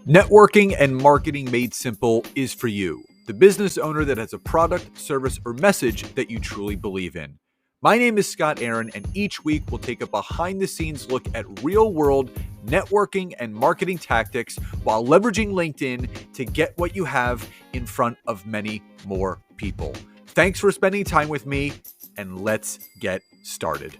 Networking and marketing made simple is for you, the business owner that has a product, service, or message that you truly believe in. My name is Scott Aaron, and each week we'll take a behind the scenes look at real world networking and marketing tactics while leveraging LinkedIn to get what you have in front of many more people. Thanks for spending time with me, and let's get started.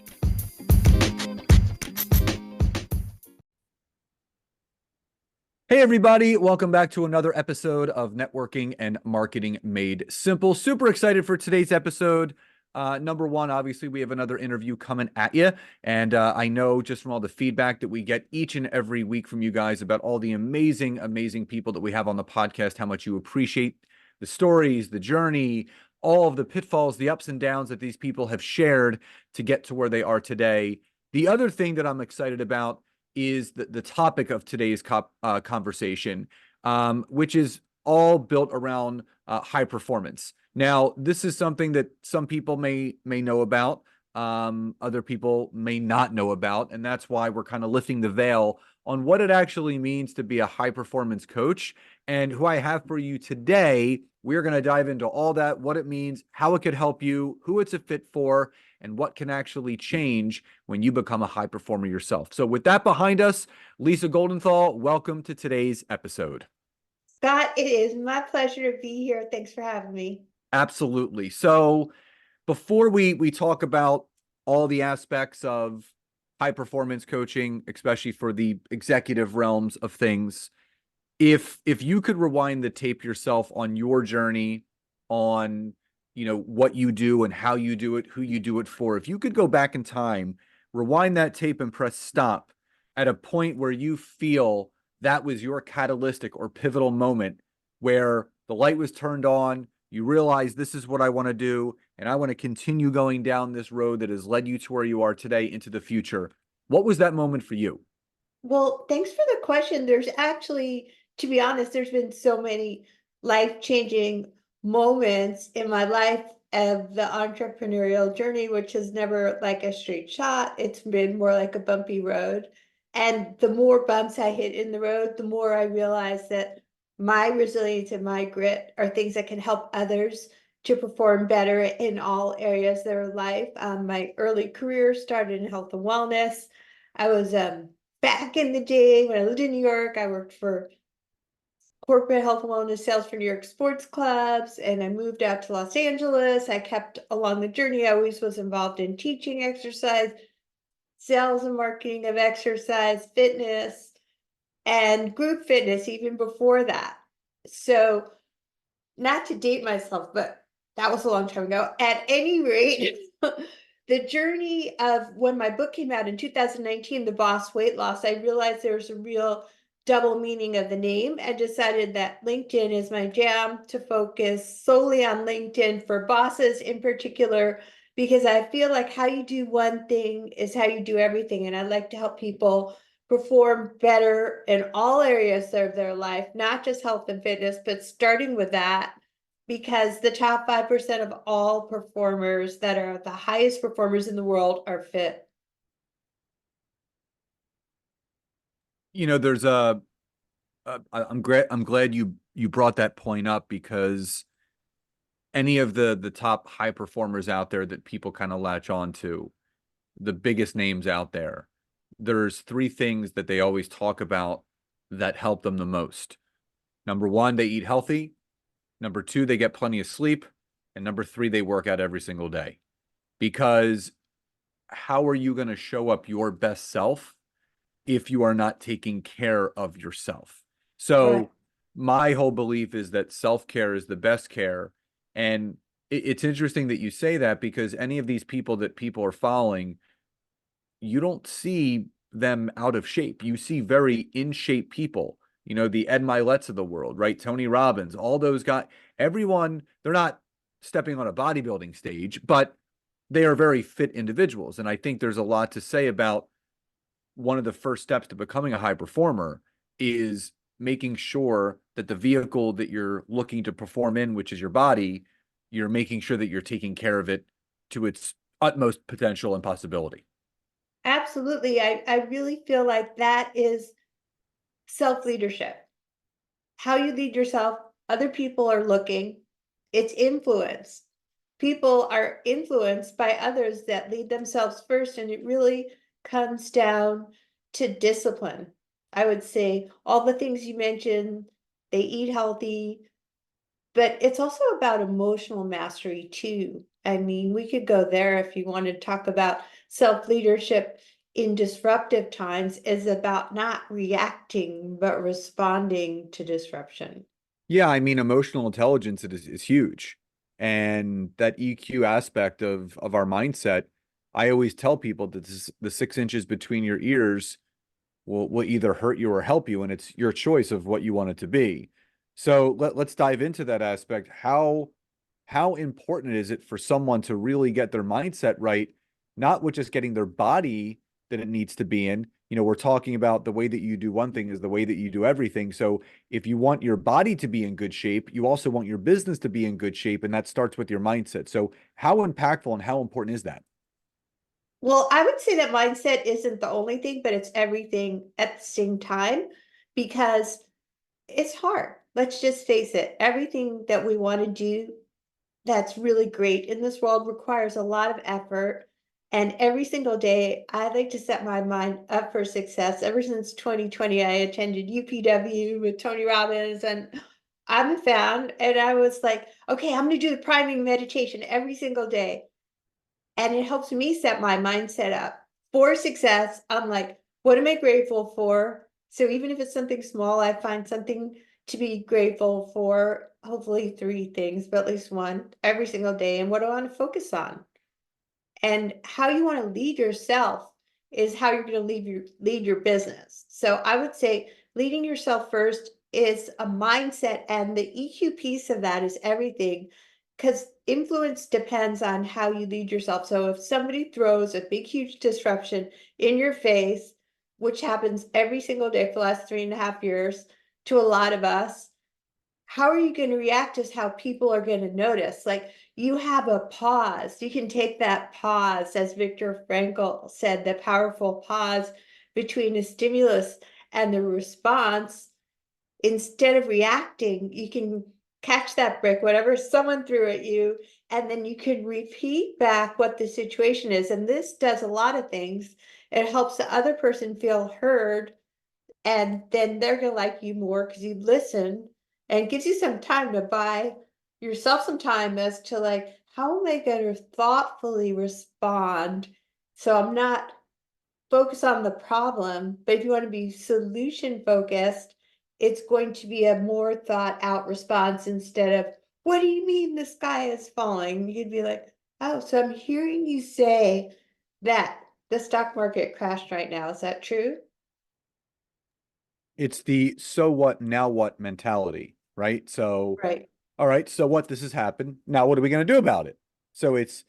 Hey, everybody. Welcome back to another episode of Networking and Marketing Made Simple. Super excited for today's episode. Number one, obviously, we have another interview coming at you. And I know just from all the feedback that we get each and every week from you guys about all the amazing, amazing people that we have on the podcast, how much you appreciate the stories, the journey, all of the pitfalls, the ups and downs that these people have shared to get to where they are today. The other thing that I'm excited about is the topic of today's conversation, which is all built around high performance. Now, this is something that some people may know about, other people may not know about, and that's why we're kind of lifting the veil on what it actually means to be a high performance coach. And who I have for you today, we're going to dive into all that, what it means, how it could help you, who it's a fit for, and what can actually change when you become a high performer yourself. So with that behind us, Lisa Goldenthal, welcome to today's episode. Scott, it is my pleasure to be here. Thanks for having me. Absolutely. So before we talk about all the aspects of high performance coaching, especially for the executive realms of things, if you could rewind the tape yourself on your journey, on what you do and how you do it, who you do it for, if you could go back in time, rewind that tape and press stop at a point where you feel that was your catalytic or pivotal moment where the light was turned on, you realize this is what I want to do, and I want to continue going down this road that has led you to where you are today into the future. What was that moment for you? Well, thanks for the question. There's actually, to be honest, there's been so many life-changing moments in my life of the entrepreneurial journey, which is never like a straight shot. It's been more like a bumpy road. And the more bumps I hit in the road, the more I realize that my resilience and my grit are things that can help others to perform better in all areas of their life. My early career started in health and wellness. I was back in the day when I lived in New York. I worked for corporate health and wellness sales for New York sports clubs, and I moved out to Los Angeles. I kept along the journey. I always was involved in teaching exercise, sales and marketing of exercise, fitness, and group fitness even before that. So, not to date myself, but that was a long time ago. At any rate, the journey of when my book came out in 2019, The Boss Weight Loss, I realized there was a real double meaning of the name and decided that LinkedIn is my jam, to focus solely on LinkedIn for bosses in particular, because I feel like how you do one thing is how you do everything. And I like to help people perform better in all areas of their life, not just health and fitness, but starting with that, because the top 5% of all performers that are the highest performers in the world are fit. There's I'm glad you brought that point up, because any of the top high performers out there that people kind of latch on to, the biggest names out there, there's three things that they always talk about that help them the most. Number one, they eat healthy. Number two, they get plenty of sleep. And number three, they work out every single day. Because how are you going to show up your best self if you are not taking care of yourself? So Right. my whole belief is that self-care is the best care. And it's interesting that you say that, because any of these people that people are following, you don't see them out of shape. You see very in shape people, the Ed Miletts of the world, right? Tony Robbins, all those guys, everyone, they're not stepping on a bodybuilding stage, but they are very fit individuals. And I think there's a lot to say about one of the first steps to becoming a high performer is making sure that the vehicle that you're looking to perform in, which is your body, you're making sure that you're taking care of it to its utmost potential and possibility. Absolutely. I really feel like that is self-leadership. how you lead yourself, other people are looking. It's influence. People are influenced by others that lead themselves first, and it really comes down to discipline. I would say all the things you mentioned, they eat healthy, but it's also about emotional mastery too. I mean, we could go there if you want to talk about self-leadership in disruptive times is about not reacting, but responding to disruption. Yeah, I mean, emotional intelligence is huge. And that EQ aspect of our mindset, I always tell people that the 6 inches between your ears will either hurt you or help you, and it's your choice of what you want it to be. So let's dive into that aspect. How important is it for someone to really get their mindset right, not with just getting their body that it needs to be in? We're talking about the way that you do one thing is the way that you do everything. So if you want your body to be in good shape, you also want your business to be in good shape, and that starts with your mindset. So how impactful and how important is that? Well, I would say that mindset isn't the only thing, but it's everything at the same time because it's hard. Let's just face it. Everything that we want to do that's really great in this world requires a lot of effort. And every single day, I like to set my mind up for success. Ever since 2020, I attended UPW with Tony Robbins, and I'm a fan. And I was like, okay, I'm going to do the priming meditation every single day. And it helps me set my mindset up for success. I'm like, what am I grateful for? So even if it's something small, I find something to be grateful for, hopefully three things, but at least one every single day. And what do I want to focus on? And how you want to lead yourself is how you're going to lead your business. So I would say leading yourself first is a mindset, and the EQ piece of that is everything because influence depends on how you lead yourself. So if somebody throws a big huge disruption in your face, which happens every single day for the last 3.5 years to a lot of us, how are you going to react is how people are going to notice. Like, you have a pause. You can take that pause, as Viktor Frankl said, the powerful pause between a stimulus and the response. Instead of reacting, you can catch that brick, whatever someone threw at you, and then you can repeat back what the situation is. And this does a lot of things. It helps the other person feel heard, and then they're gonna like you more because you listen, and gives you some time to buy yourself some time as to like, how am I going to thoughtfully respond so I'm not focused on the problem, but if you want to be solution focused, it's going to be a more thought out response instead of, what do you mean the sky is falling? You'd be like, oh, so I'm hearing you say that the stock market crashed right now, is that true? It's the so what, now what mentality, right? So, Right. all right, so what, this has happened. Now what are we going to do about it? So it's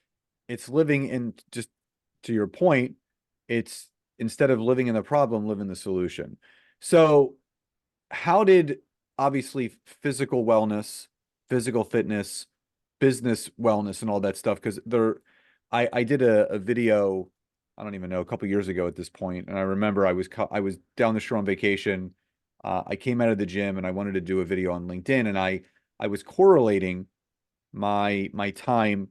living in, just to your point, it's instead of living in the problem, live in the solution. So how did, obviously, physical wellness, physical fitness, business wellness, and all that stuff, because I did a video, I don't even know, a couple years ago at this point, and I remember I was down the shore on vacation. I came out of the gym and I wanted to do a video on LinkedIn, and I was correlating my time,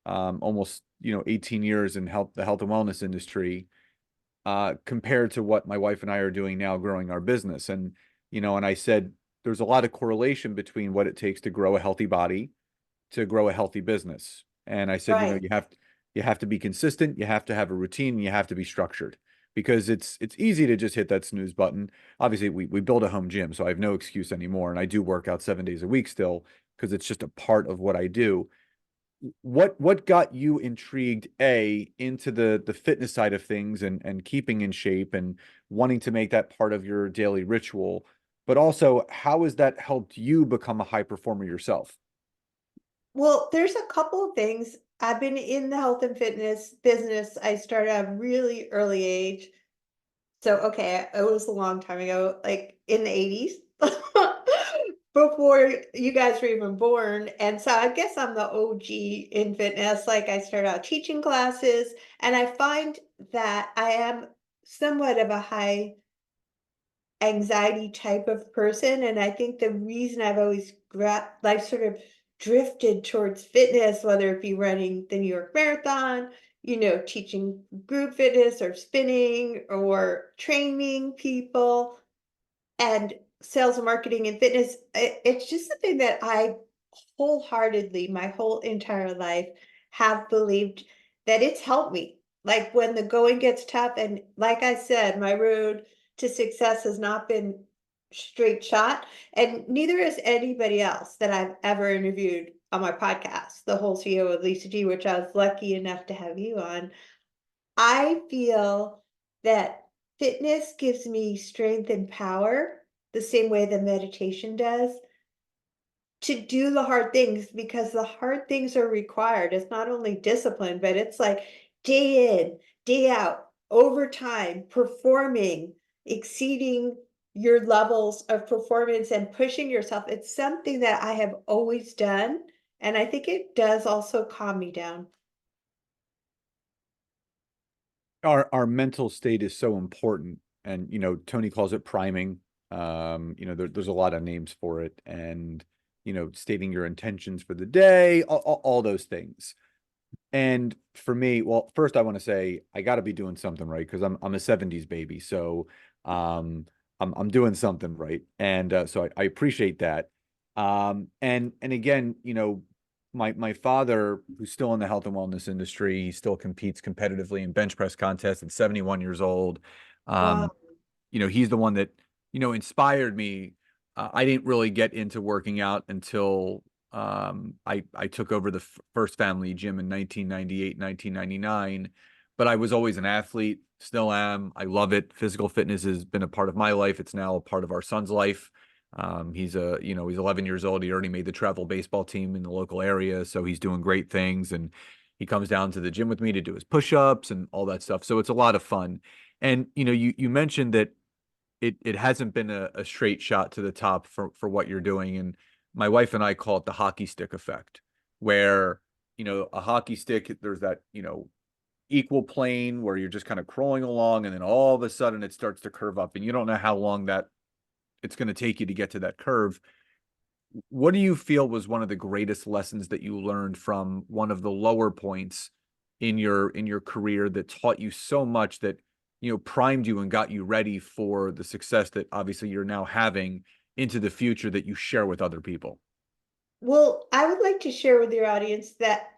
almost 18 years in the health and wellness industry, compared to what my wife and I are doing now, growing our business. And I said there's a lot of correlation between what it takes to grow a healthy body, to grow a healthy business. And I said, Right. you have to be consistent, you have to have a routine, and you have to be structured, because it's easy to just hit that snooze button. Obviously, we build a home gym, so I have no excuse anymore, and I do work out 7 days a week still because it's just a part of what I do. What got you intrigued, into the fitness side of things, and keeping in shape and wanting to make that part of your daily ritual, but also how has that helped you become a high performer yourself? Well, there's a couple of things. I've been in the health and fitness business. I started at a really early age. So, okay, it was a long time ago, like in the 80s, before you guys were even born. And so I guess I'm the OG in fitness. Like, I started out teaching classes, and I find that I am somewhat of a high anxiety type of person. And I think the reason I've always like sort of drifted towards fitness, whether it be running the New York Marathon, teaching group fitness or spinning or training people and sales and marketing and fitness, it's just something that I wholeheartedly, my whole entire life, have believed that it's helped me. Like when the going gets tough, and like I said, my road to success has not been straight shot, and neither has anybody else that I've ever interviewed on my podcast, The Whole CEO of Lisa G, which I was lucky enough to have you on. I feel that fitness gives me strength and power the same way that meditation does to do the hard things because the hard things are required. It's not only discipline, but it's like day in, day out, over time, performing, exceeding your levels of performance and pushing yourself. It's something that I have always done. And I think it does also calm me down. Our mental state is so important, and Tony calls it priming. There's a lot of names for it, and stating your intentions for the day, all those things. And for me, well, first I want to say I got to be doing something right because I'm a '70s baby, so I'm doing something right, and so I appreciate that. And again, my father, who's still in the health and wellness industry, he still competes competitively in bench press contests at 71 years old. Wow. Um, he's the one that inspired me. I didn't really get into working out until I took over the first family gym in 1998, 1999. But I was always an athlete, still am. I love it. Physical fitness has been a part of my life. It's now a part of our son's life. He's 11 years old. He already made the travel baseball team in the local area, so he's doing great things. And he comes down to the gym with me to do his push-ups and all that stuff. So it's a lot of fun. And you mentioned that it hasn't been a straight shot to the top for what you're doing. And my wife and I call it the hockey stick effect, where a hockey stick, there's that equal plane where you're just kind of crawling along, and then all of a sudden it starts to curve up, and you don't know how long that it's going to take you to get to that curve. What do you feel was one of the greatest lessons that you learned from one of the lower points in your career that taught you so much that primed you and got you ready for the success that obviously you're now having into the future that you share with other people? Well, I would like to share with your audience that,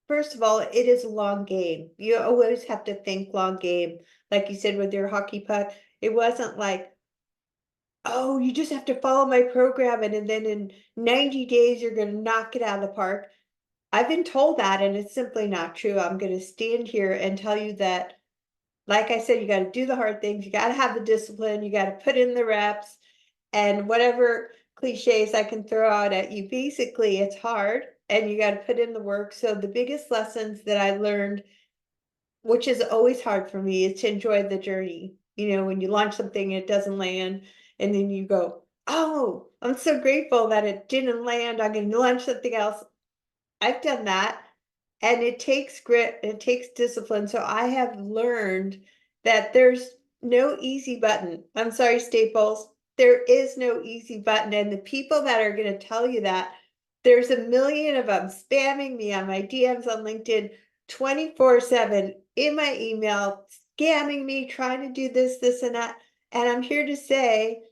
first of all, it is a long game. You always have to think long game. Like you said with your hockey puck, it wasn't like, oh, you just have to follow my program and then in 90 days you're going to knock it out of the park. I've been told that, and it's simply not true. I'm going to stand here and tell you that, like I said, you got to do the hard things. You got to have the discipline. You got to put in the reps and whatever cliches I can throw out at you. Basically, it's hard and you got to put in the work. So the biggest lessons that I learned, which is always hard for me, is to enjoy the journey. When you launch something, it doesn't land, and then you go, oh, I'm so grateful that it didn't land. I'm going to launch something else. I've done that. And it takes grit, it takes discipline. So I have learned that there's no easy button. I'm sorry, Staples. There is no easy button. And the people that are going to tell you that, there's a million of them spamming me on my DMs on LinkedIn 24/7 in my email, scamming me, trying to do this, this, and that. And I'm here to say,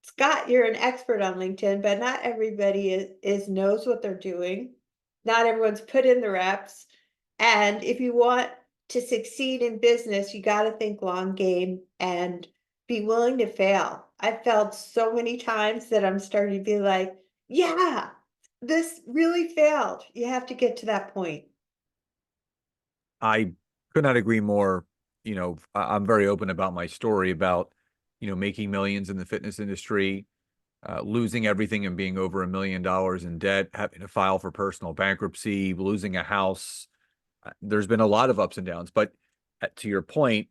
Scott, you're an expert on LinkedIn, but not everybody is knows what they're doing. Not everyone's put in the reps. And if you want to succeed in business, you got to think long game and be willing to fail. I've failed so many times that I'm starting to be like, yeah, this really failed. You have to get to that point. I could not agree more. I'm very open about my story about making millions in the fitness industry, losing everything and being over $1 million in debt, having to file for personal bankruptcy, losing a house. There's been a lot of ups and downs, but to your point,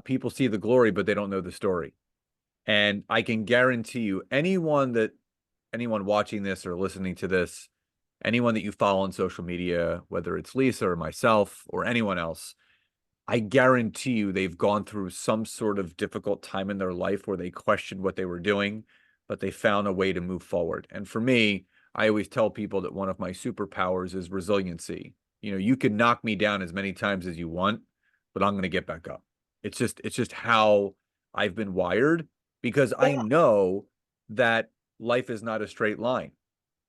people see the glory, but they don't know the story. And I can guarantee you, anyone watching this or listening to this, anyone that you follow on social media, whether it's Lisa or myself or anyone else, I guarantee you they've gone through some sort of difficult time in their life where they questioned what they were doing, but they found a way to move forward. And for me, I always tell people that one of my superpowers is resiliency. You can knock me down as many times as you want, but I'm going to get back up. It's just how I've been wired because I Yeah. know that life is not a straight line.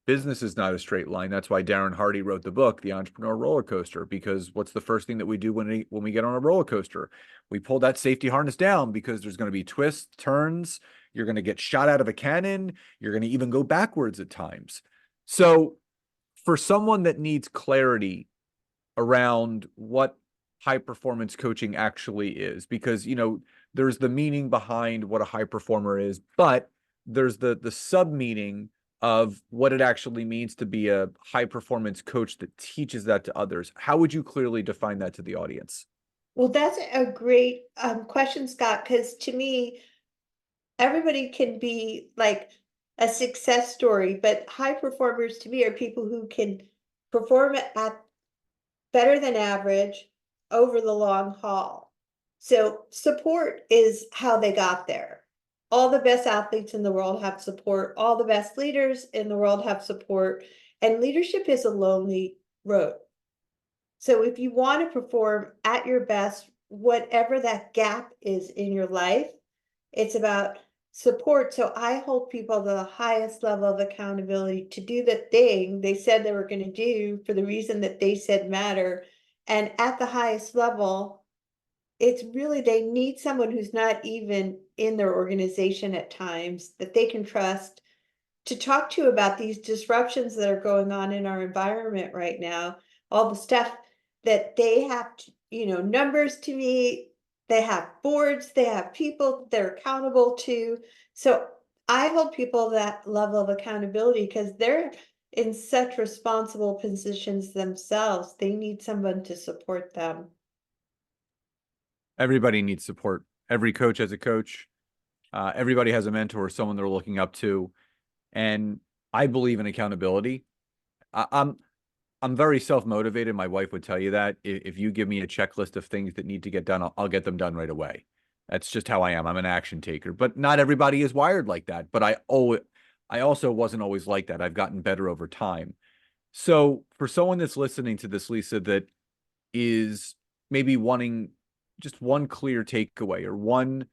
Business is not a straight line. That's why Darren Hardy wrote the book, The Entrepreneur Roller Coaster, because what's the first thing that we do when we get on a roller coaster? We pull that safety harness down because there's going to be twists, turns, you're going to get shot out of a cannon, you're going to even go backwards at times. So for someone that needs clarity around what high performance coaching actually is, because there's the meaning behind what a high performer is, but there's the sub meaning of what it actually means to be a high performance coach that teaches that to others. How would you clearly define that to the audience? Well, that's a great question, Scott, because to me, everybody can be like a success story, but high performers to me are people who can perform at better than average over the long haul. So support is how they got there. All the best athletes in the world have support. All the best leaders in the world have support. And leadership is a lonely road. So if you want to perform at your best, whatever that gap is in your life, it's about support. So I hold people to the highest level of accountability to do the thing they said they were going to do for the reason that they said matter. And at the highest level, it's really they need someone who's not even in their organization at times that they can trust to talk to about these disruptions that are going on in our environment right now, all the stuff that they have to, numbers to meet, they have boards, they have people they're accountable to. So I hold people that level of accountability because they're in such responsible positions themselves. They need someone to support them. Everybody needs support. Every coach has a coach. Everybody has a mentor, someone they're looking up to. And I believe in accountability. I'm very self-motivated. My wife would tell you that if you give me a checklist of things that need to get done, I'll get them done right away. That's just how I am. I'm an action taker, but not everybody is wired like that. But I also wasn't always like that. I've gotten better over time. So for someone that's listening to this, Lisa, that is maybe wanting just one clear takeaway or one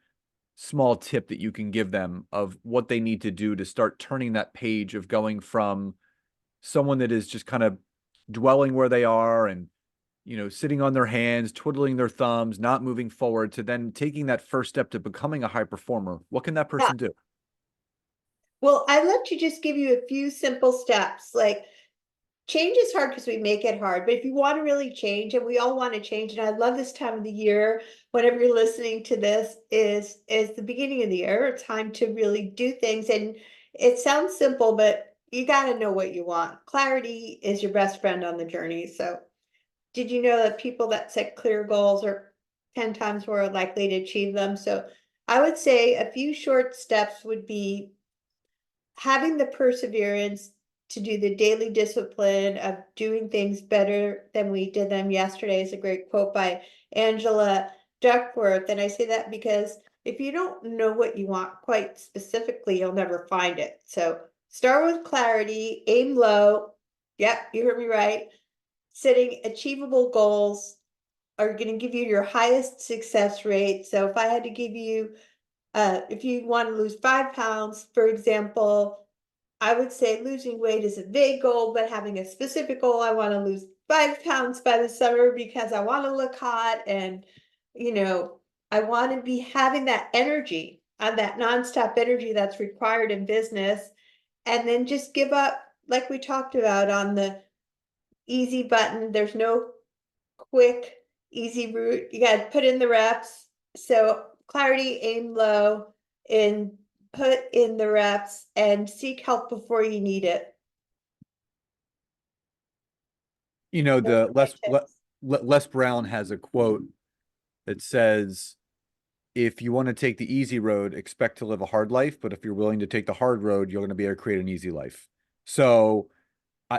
small tip that you can give them of what they need to do to start turning that page of going from someone that is just kind of dwelling where they are and sitting on their hands, twiddling their thumbs, not moving forward, to then taking that first step to becoming a high performer. What can that Yeah. person do? Well, I'd love to just give you a few simple steps. Like change is hard because we make it hard, but if you want to really change, and we all want to change, and I love this time of the year, whenever you're listening to this, is the beginning of the year, a time to really do things. And it sounds simple, but you got to know what you want. Clarity is your best friend on the journey. So did you know that people that set clear goals are 10 times more likely to achieve them? So I would say a few short steps would be having the perseverance to do the daily discipline of doing things better than we did them yesterday is a great quote by Angela Duckworth. And I say that because if you don't know what you want quite specifically, you'll never find it. So start with clarity, aim low. Yep, you heard me right. Setting achievable goals are going to give you your highest success rate. So if I had to give you, if you want to lose 5 pounds, for example, I would say losing weight is a vague goal, but having a specific goal, I want to lose 5 pounds by the summer because I want to look hot and, you know, I want to be having that energy, that nonstop energy that's required in business, and then just give up, like we talked about on the easy button. There's no quick, easy route. You got to put in the reps. So clarity, aim low, and put in the reps and seek help before you need it. Those The are my tips. Les Brown has a quote that says, if you want to take the easy road, expect to live a hard life. But if you're willing to take the hard road, you're going to be able to create an easy life. So,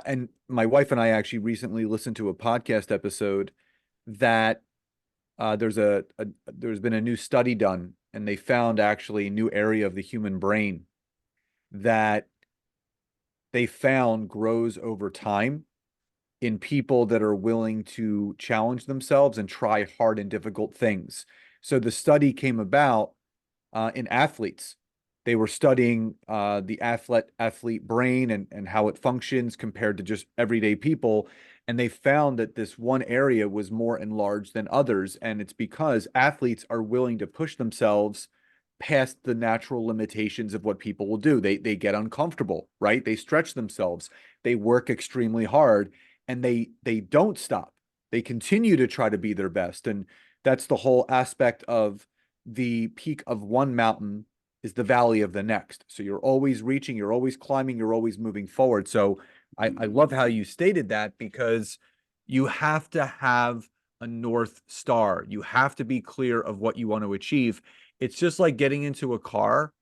and my wife and I actually recently listened to a podcast episode that there's been a new study done, and they found actually a new area of the human brain that they found grows over time in people that are willing to challenge themselves and try hard and difficult things. So the study came about in athletes. They were studying the athlete brain and how it functions compared to just everyday people. And they found that this one area was more enlarged than others. And it's because athletes are willing to push themselves past the natural limitations of what people will do. They get uncomfortable, right? They stretch themselves. They work extremely hard, and they don't stop. They continue to try to be their best. And that's the whole aspect of the peak of one mountain is the valley of the next. So you're always reaching, you're always climbing, you're always moving forward. So I love how you stated that, because you have to have a North Star. You have to be clear of what you want to achieve. It's just like getting into a car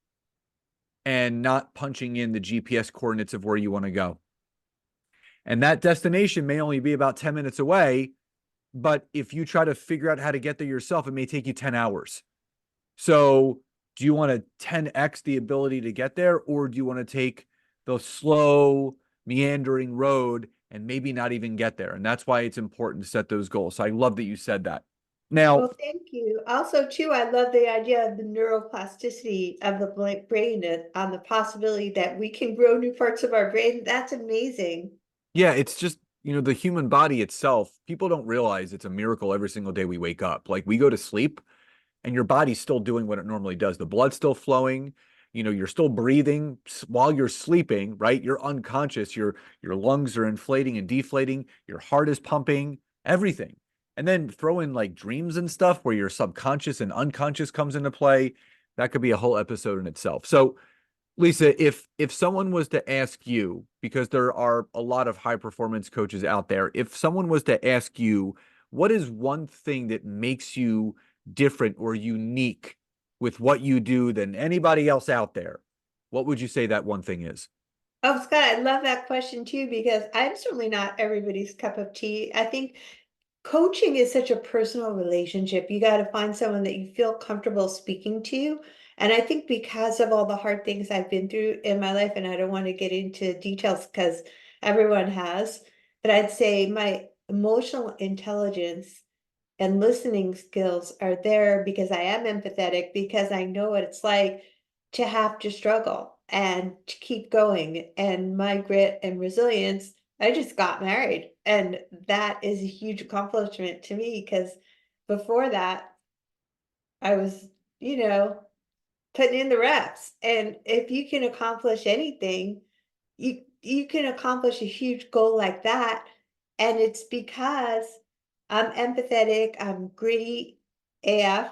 and not punching in the GPS coordinates of where you want to go. And that destination may only be about 10 minutes away, but if you try to figure out how to get there yourself, it may take you 10 hours. So do you want to 10x the ability to get there, or do you want to take the slow, meandering road and maybe not even get there? And that's why it's important to set those goals. So I love that you said that. Now, Well, thank you. Also, too, I love the idea of the neuroplasticity of the brain and on the possibility that we can grow new parts of our brain. That's amazing. yeah, it's just, the human body itself, people don't realize it's a miracle every single day we wake up. Like, we go to sleep and your body's still doing what it normally does. The blood's still flowing. You're still breathing while you're sleeping, right? You're unconscious. Your lungs are inflating and deflating. Your heart is pumping, everything. And then throw in like dreams and stuff where your subconscious and unconscious comes into play. That could be a whole episode in itself. So, Lisa, if someone was to ask you, because there are a lot of high performance coaches out there, if someone was to ask you, what is one thing that makes you different or unique with what you do than anybody else out there, what would you say that one thing is? Oh, Scott, I love that question too, because I'm certainly not everybody's cup of tea. I think coaching is such a personal relationship. You got to find someone that you feel comfortable speaking to. And I think because of all the hard things I've been through in my life, and I don't want to get into details because everyone has, but I'd say my emotional intelligence and listening skills are there because I am empathetic, because I know what it's like to have to struggle and to keep going. And my grit and resilience, I just got married. And that is a huge accomplishment to me because before that, I was, you know, putting in the reps. And if you can accomplish anything, you can accomplish a huge goal like that. And it's because I'm empathetic, I'm gritty AF,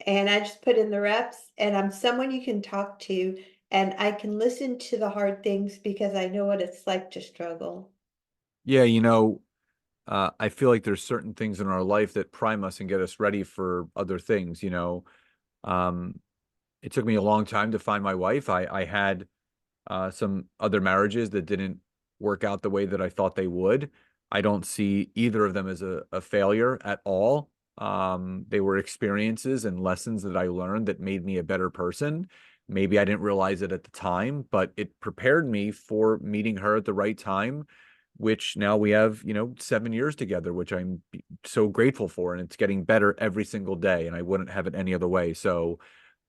and I just put in the reps, and I'm someone you can talk to, and I can listen to the hard things because I know what it's like to struggle. Yeah, I feel like there's certain things in our life that prime us and get us ready for other things. Um, it took me a long time to find my wife. I had some other marriages that didn't work out the way that I thought they would. I don't see either of them as a failure at all. They were experiences and lessons that I learned that made me a better person. Maybe I didn't realize it at the time, but it prepared me for meeting her at the right time, which now we have, 7 years together, which I'm so grateful for. And it's getting better every single day. And I wouldn't have it any other way. So,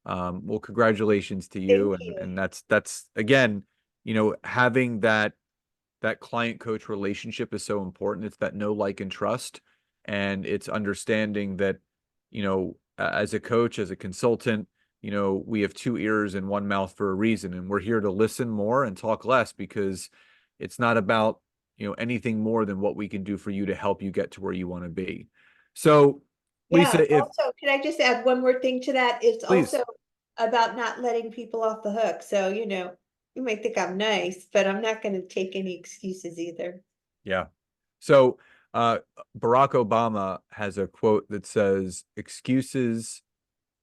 well, congratulations to you. Thank And you. that's again, having that client coach relationship is so important. It's that know, like, and trust. And it's understanding that, as a coach, as a consultant, we have two ears and one mouth for a reason. And we're here to listen more and talk less, because it's not about, anything more than what we can do for you to help you get to where you want to be. So, Yeah, Lisa, if also, can I just add one more thing to that? It's please. also about not letting people off the hook. So, you might think I'm nice, but I'm not going to take any excuses either. Yeah. So, uh, Barack Obama has a quote that says, excuses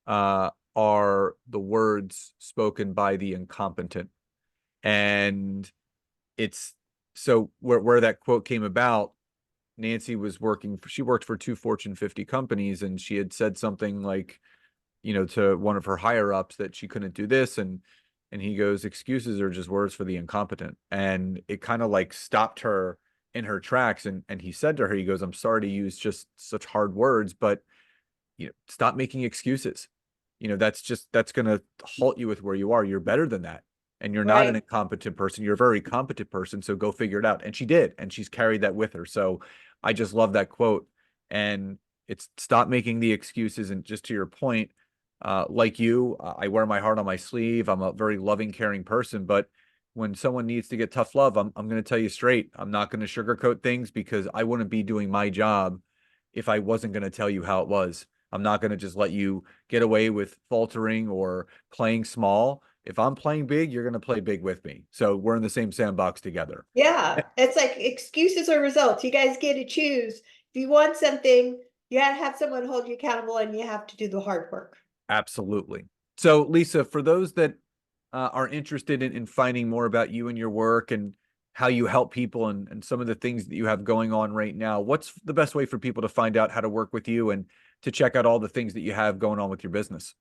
are the words spoken by the incompetent. And it's so where that quote came about Nancy was she worked for 2 Fortune 50 companies, and she had said something like, to one of her higher ups that she couldn't do this. And he goes, excuses are just words for the incompetent. And it kind of like stopped her in her tracks. And he said to her, he goes, I'm sorry to use just such hard words, but stop making excuses. That's going to halt you with where you are. You're better than that. And you're not an Right. incompetent person. You're a very competent person. So go figure it out. And she did. And she's carried that with her. So I just love that quote. And it's stop making the excuses. And just to your point, like you, I wear my heart on my sleeve. I'm a very loving, caring person. But when someone needs to get tough love, I'm going to tell you straight. I'm not going to sugarcoat things because I wouldn't be doing my job if I wasn't going to tell you how it was. I'm not going to just let you get away with faltering or playing small. If I'm playing big, you're going to play big with me. So we're in the same sandbox together. Yeah, it's like excuses or results. You guys get to choose. If you want something, you gotta have someone hold you accountable and you have to do the hard work. Absolutely. So, Lisa, for those that are interested in finding more about you and your work and how you help people and some of the things that you have going on right now, what's the best way for people to find out how to work with you and to check out all the things that you have going on with your business?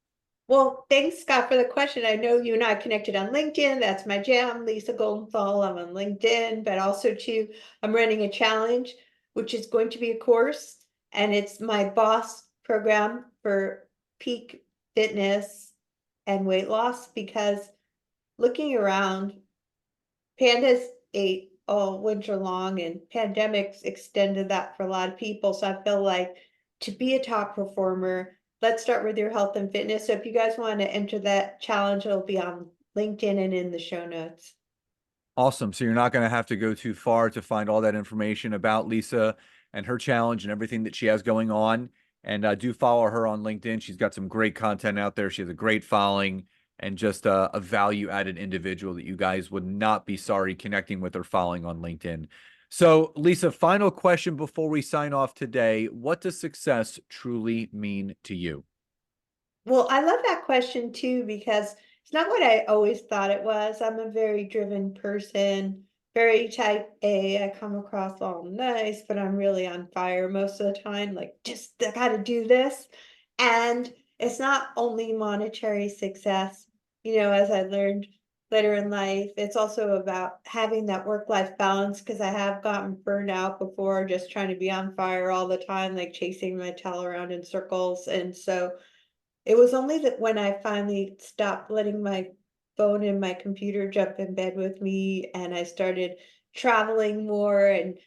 Well, thanks, Scott, for the question. I know you and I connected on LinkedIn. That's my jam, Lisa Goldenthal. I'm on LinkedIn, but also too, I'm running a challenge, which is going to be a course, and it's my boss program for peak fitness and weight loss. Because looking around, pandas ate all winter long, and pandemics extended that for a lot of people. So I feel like to be a top performer, let's start with your health and fitness. So if you guys want to enter that challenge, it'll be on LinkedIn and in the show notes. Awesome. So you're not going to have to go too far to find all that information about Lisa and her challenge and everything that she has going on. And do follow her on LinkedIn. She's got some great content out there. She has a great following and just a value added individual that you guys would not be sorry connecting with or following on LinkedIn. So, Lisa, final question before we sign off today. What does success truly mean to you? Well, I love that question too, because it's not what I always thought it was. I'm a very driven person, very type A. I come across all nice, but I'm really on fire most of the time. Like, just I gotta do this. And it's not only monetary success, as I learned later in life, it's also about having that work-life balance, because I have gotten burned out before just trying to be on fire all the time, like chasing my tail around in circles. And so it was only that when I finally stopped letting my phone and my computer jump in bed with me, and I started traveling more and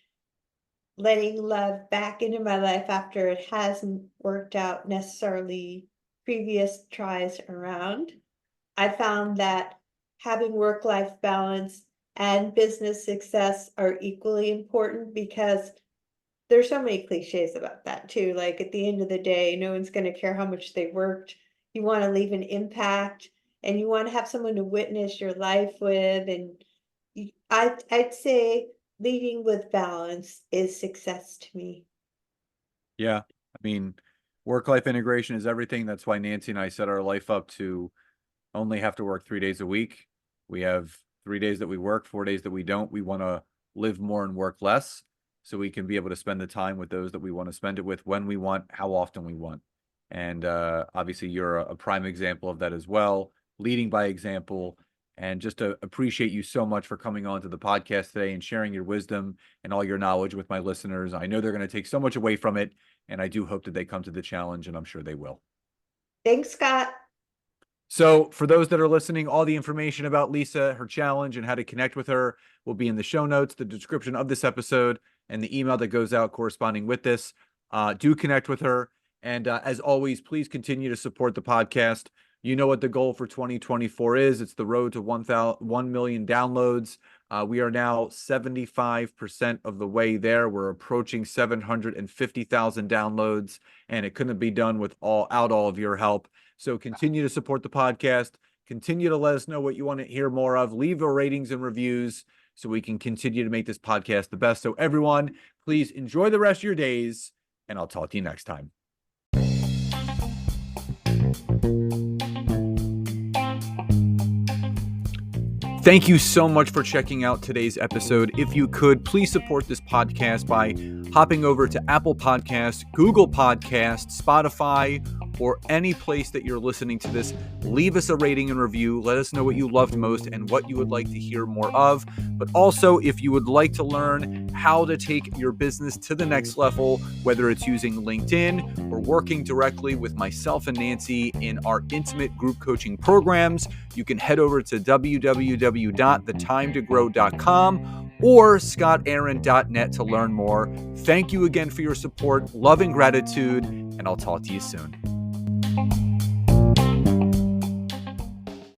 letting love back into my life after it hasn't worked out necessarily previous tries around. I found that having work-life balance and business success are equally important, because there's so many cliches about that too. Like at the end of the day, no one's going to care how much they worked. You want to leave an impact, and you want to have someone to witness your life with. And I'd say leading with balance is success to me. Yeah. I mean, work-life integration is everything. That's why Nancy and I set our life up to only have to work 3 days a week. We have 3 days that we work, 4 days that we don't. We want to live more and work less so we can be able to spend the time with those that we want to spend it with when we want, how often we want. And obviously, you're a prime example of that as well, leading by example. And just to appreciate you so much for coming on to the podcast today and sharing your wisdom and all your knowledge with my listeners. I know they're going to take so much away from it, and I do hope that they come to the challenge, and I'm sure they will. Thanks, Scott. So for those that are listening, all the information about Lisa, her challenge, and how to connect with her will be in the show notes, the description of this episode, and the email that goes out corresponding with this. Do connect with her. And as always, please continue to support the podcast. You know what the goal for 2024 is. It's the road to 1 million downloads. We are now 75% of the way there. We're approaching 750,000 downloads, and it couldn't be done without all of your help. So continue to support the podcast. Continue to let us know what you want to hear more of. Leave your ratings and reviews so we can continue to make this podcast the best. So everyone, please enjoy the rest of your days, and I'll talk to you next time. Thank you so much for checking out today's episode. If you could, please support this podcast by hopping over to Apple Podcasts, Google Podcasts, Spotify, or any place that you're listening to this. Leave us a rating and review. Let us know what you loved most and what you would like to hear more of. But also, if you would like to learn how to take your business to the next level, whether it's using LinkedIn or working directly with myself and Nancy in our intimate group coaching programs, you can head over to www.thetimetogrowth.com or scottaaron.net to learn more. Thank you again for your support, love, and gratitude, and I'll talk to you soon.